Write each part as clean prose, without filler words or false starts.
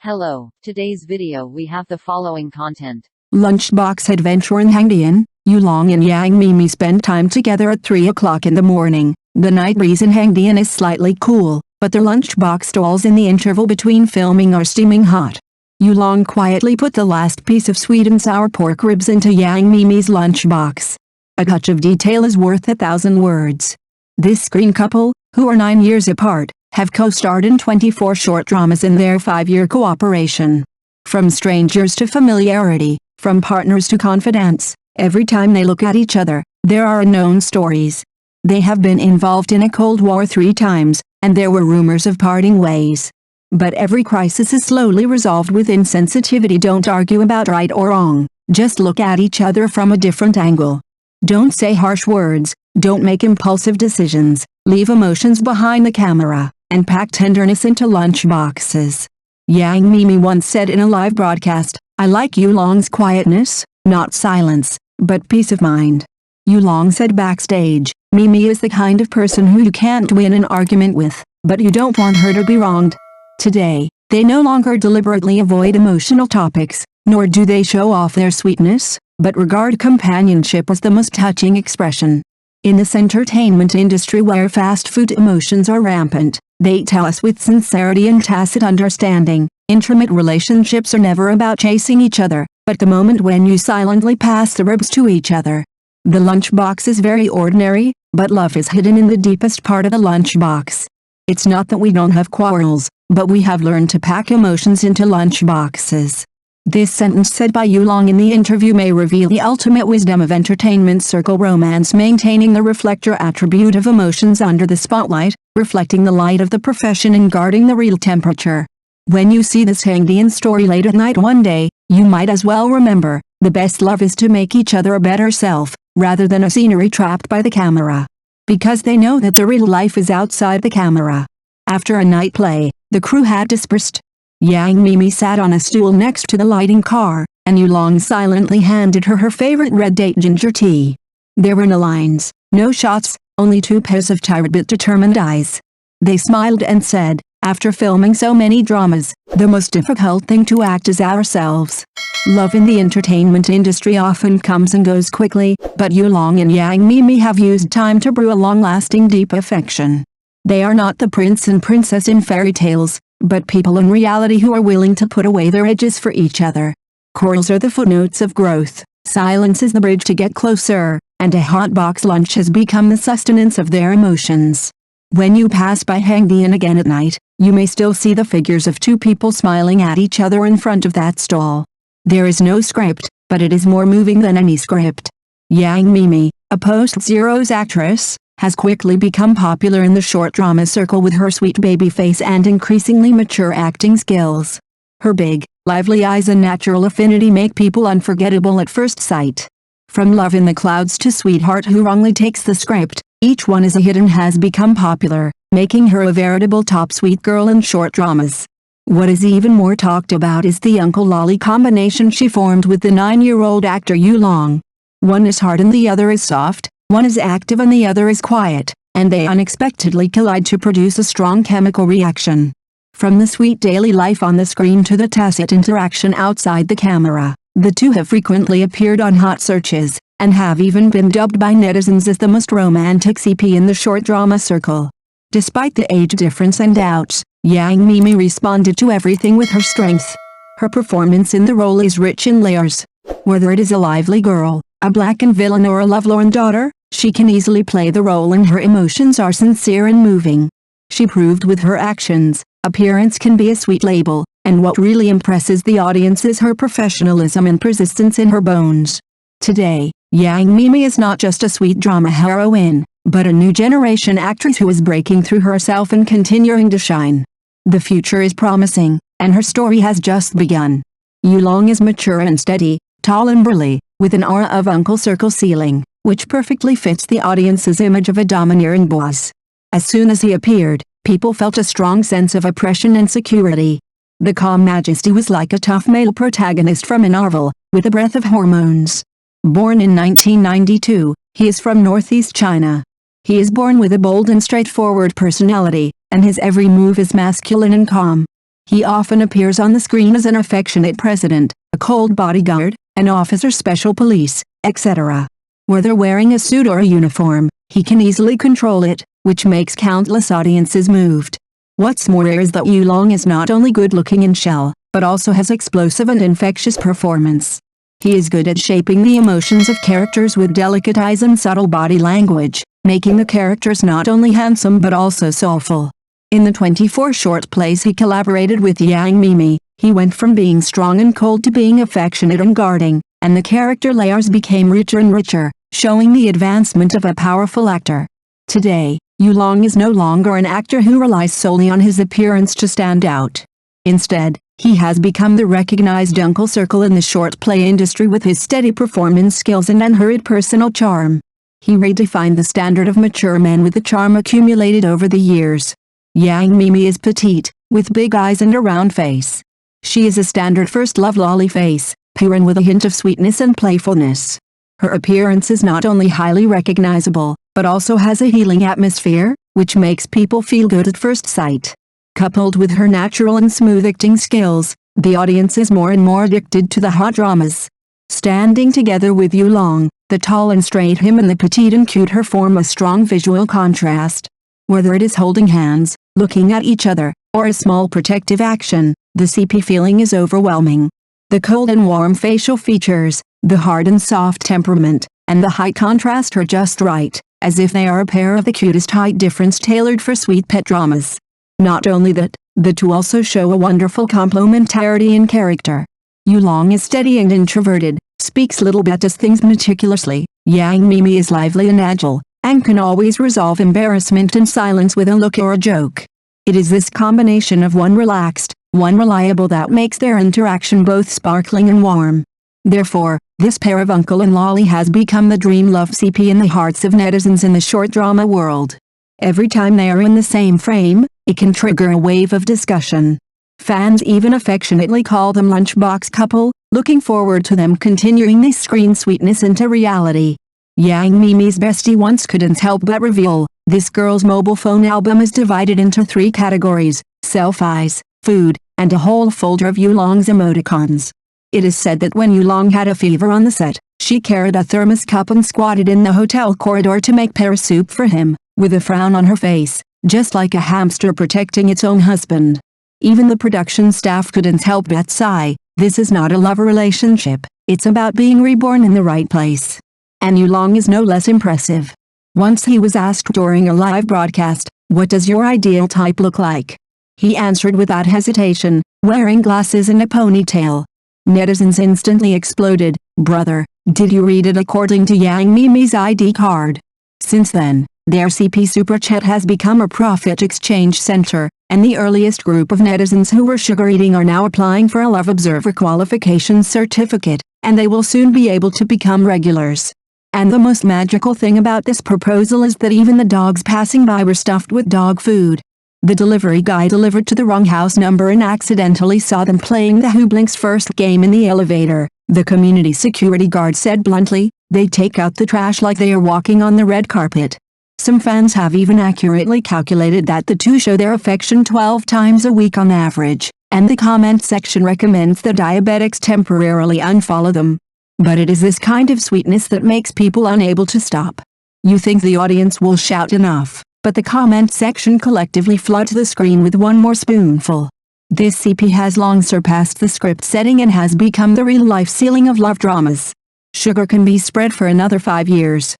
Hello, today's video we have the following content. Lunchbox adventure in Hengdian. Yulong and Yang Miemie spend time together at 3 o'clock in the morning. The night breeze in Hengdian is slightly cool, but their lunchbox stalls in the interval between filming are steaming hot. Yulong quietly put the last piece of sweet and sour pork ribs into Yang Miemie's lunchbox. A touch of detail is worth 1,000 words. This screen couple, who are 9 years apart, have co-starred in 24 short dramas in their 5-year cooperation. From strangers to familiarity, from partners to confidants, every time they look at each other, there are unknown stories. They have been involved in a Cold War 3 times, and there were rumors of parting ways. But every crisis is slowly resolved with insensitivity. Don't argue about right or wrong, just look at each other from a different angle. Don't say harsh words, don't make impulsive decisions, leave emotions behind the camera, and pack tenderness into lunchboxes. Yang Miemie once said in a live broadcast, "I like Yulong's quietness, not silence, but peace of mind." Yulong said backstage, "Miemie is the kind of person who you can't win an argument with, but you don't want her to be wronged." Today, they no longer deliberately avoid emotional topics, nor do they show off their sweetness, but regard companionship as the most touching expression. In this entertainment industry where fast food emotions are rampant, they tell us with sincerity and tacit understanding, intimate relationships are never about chasing each other, but the moment when you silently pass the ribs to each other. The lunchbox is very ordinary, but love is hidden in the deepest part of the lunchbox. It's not that we don't have quarrels, but we have learned to pack emotions into lunchboxes. This sentence said by Yulong in the interview may reveal the ultimate wisdom of entertainment circle romance, maintaining the reflector attribute of emotions under the spotlight, reflecting the light of the profession and guarding the real temperature. When you see this Hangdian story late at night one day, you might as well remember, the best love is to make each other a better self, rather than a scenery trapped by the camera. Because they know that the real life is outside the camera. After a night play, the crew had dispersed. Yang Miemie sat on a stool next to the lighting car, and Yulong silently handed her her favorite red date ginger tea. There were no lines, no shots, only 2 pairs of tired but determined eyes. They smiled and said, "After filming so many dramas, the most difficult thing to act is ourselves." Love in the entertainment industry often comes and goes quickly, but Yulong and Yang Miemie have used time to brew a long-lasting deep affection. They are not the prince and princess in fairy tales, but people in reality who are willing to put away their edges for each other. Quarrels are the footnotes of growth, silence is the bridge to get closer, and a hot box lunch has become the sustenance of their emotions. When you pass by Hangdian again at night, you may still see the figures of 2 people smiling at each other in front of that stall. There is no script, but it is more moving than any script. Yang Miemie, a post-Zeros actress, has quickly become popular in the short drama circle with her sweet baby face and increasingly mature acting skills. Her big, lively eyes and natural affinity make people unforgettable at first sight. From Love in the Clouds to Sweetheart Who Wrongly Takes the Script, each one is a hit and has become popular, making her a veritable top sweet girl in short dramas. What is even more talked about is the Uncle Lolly combination she formed with the 9-year-old actor Yulong. One is hard and the other is soft. One is active and the other is quiet, and they unexpectedly collide to produce a strong chemical reaction. From the sweet daily life on the screen to the tacit interaction outside the camera, the two have frequently appeared on hot searches, and have even been dubbed by netizens as the most romantic CP in the short drama circle. Despite the age difference and doubts, Yang Miemie responded to everything with her strength. Her performance in the role is rich in layers. Whether it is a lively girl, a blackened villain or a lovelorn daughter, she can easily play the role and her emotions are sincere and moving. She proved with her actions, appearance can be a sweet label, and what really impresses the audience is her professionalism and persistence in her bones. Today, Yang Miemie is not just a sweet drama heroine, but a new generation actress who is breaking through herself and continuing to shine. The future is promising, and her story has just begun. Yulong is mature and steady, tall and burly, with an aura of Uncle Circle ceiling, which perfectly fits the audience's image of a domineering boss. As soon as he appeared, people felt a strong sense of oppression and security. The calm majesty was like a tough male protagonist from a novel, with a breath of hormones. Born in 1992, he is from northeast China. He is born with a bold and straightforward personality, and his every move is masculine and calm. He often appears on the screen as an affectionate president, a cold bodyguard, an officer special police, etc. Whether wearing a suit or a uniform, he can easily control it, which makes countless audiences moved. What's more is that Yulong is not only good-looking in shell, but also has explosive and infectious performance. He is good at shaping the emotions of characters with delicate eyes and subtle body language, making the characters not only handsome but also soulful. In the 24 short plays he collaborated with Yang Miemie, he went from being strong and cold to being affectionate and guarding, and the character layers became richer and richer, showing the advancement of a powerful actor. Today, Yulong is no longer an actor who relies solely on his appearance to stand out. Instead, he has become the recognized Uncle Circle in the short play industry with his steady performance skills and unhurried personal charm. He redefined the standard of mature men with the charm accumulated over the years. Yang Miemie is petite, with big eyes and a round face. She is a standard first love lolly face, pure and with a hint of sweetness and playfulness. Her appearance is not only highly recognizable, but also has a healing atmosphere, which makes people feel good at first sight. Coupled with her natural and smooth acting skills, the audience is more and more addicted to the hot dramas. Standing together with Yulong, the tall and straight him and the petite and cute her form a strong visual contrast. Whether it is holding hands, looking at each other, or a small protective action, the CP feeling is overwhelming. The cold and warm facial features, the hard and soft temperament, and the high contrast are just right, as if they are a pair of the cutest height difference tailored for sweet pet dramas. Not only that, the two also show a wonderful complementarity in character. Yulong is steady and introverted, speaks little but does things meticulously. Yang Miemie is lively and agile, and can always resolve embarrassment and silence with a look or a joke. It is this combination of one relaxed, one reliable that makes their interaction both sparkling and warm. Therefore, this pair of uncle and lolly has become the dream love CP in the hearts of netizens in the short drama world. Every time they are in the same frame, it can trigger a wave of discussion. Fans even affectionately call them Lunchbox couple, looking forward to them continuing this screen sweetness into reality. Yang Miemie's bestie once couldn't help but reveal, this girl's mobile phone album is divided into 3 categories: selfies, food, and a whole folder of Yulong's emoticons. It is said that when Yulong had a fever on the set, she carried a thermos cup and squatted in the hotel corridor to make pear soup for him, with a frown on her face, just like a hamster protecting its own husband. Even the production staff couldn't help but sigh, this is not a love relationship, it's about being reborn in the right place. And Yulong is no less impressive. Once he was asked during a live broadcast, "What does your ideal type look like?" He answered without hesitation, "Wearing glasses and a ponytail." Netizens instantly exploded, "Brother, did you read it according to Yang Miemie's ID card?" Since then, their CP Super Chat has become a profit exchange center, and the earliest group of netizens who were sugar eating are now applying for a Love Observer qualification certificate, and they will soon be able to become regulars. And the most magical thing about this proposal is that even the dogs passing by were stuffed with dog food. The delivery guy delivered to the wrong house number and accidentally saw them playing the Who Blinks first game in the elevator. The community security guard said bluntly, "They take out the trash like they are walking on the red carpet." Some fans have even accurately calculated that the two show their affection 12 times a week on average, and the comment section recommends the diabetics temporarily unfollow them. But it is this kind of sweetness that makes people unable to stop. You think the audience will shout enough, but the comment section collectively floods the screen with one more spoonful. This CP has long surpassed the script setting and has become the real-life ceiling of love dramas. Sugar can be spread for another 5 years.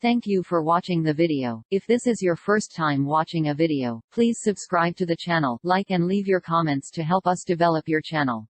Thank you for watching the video. If this is your first time watching a video, please subscribe to the channel, like and leave your comments to help us develop your channel.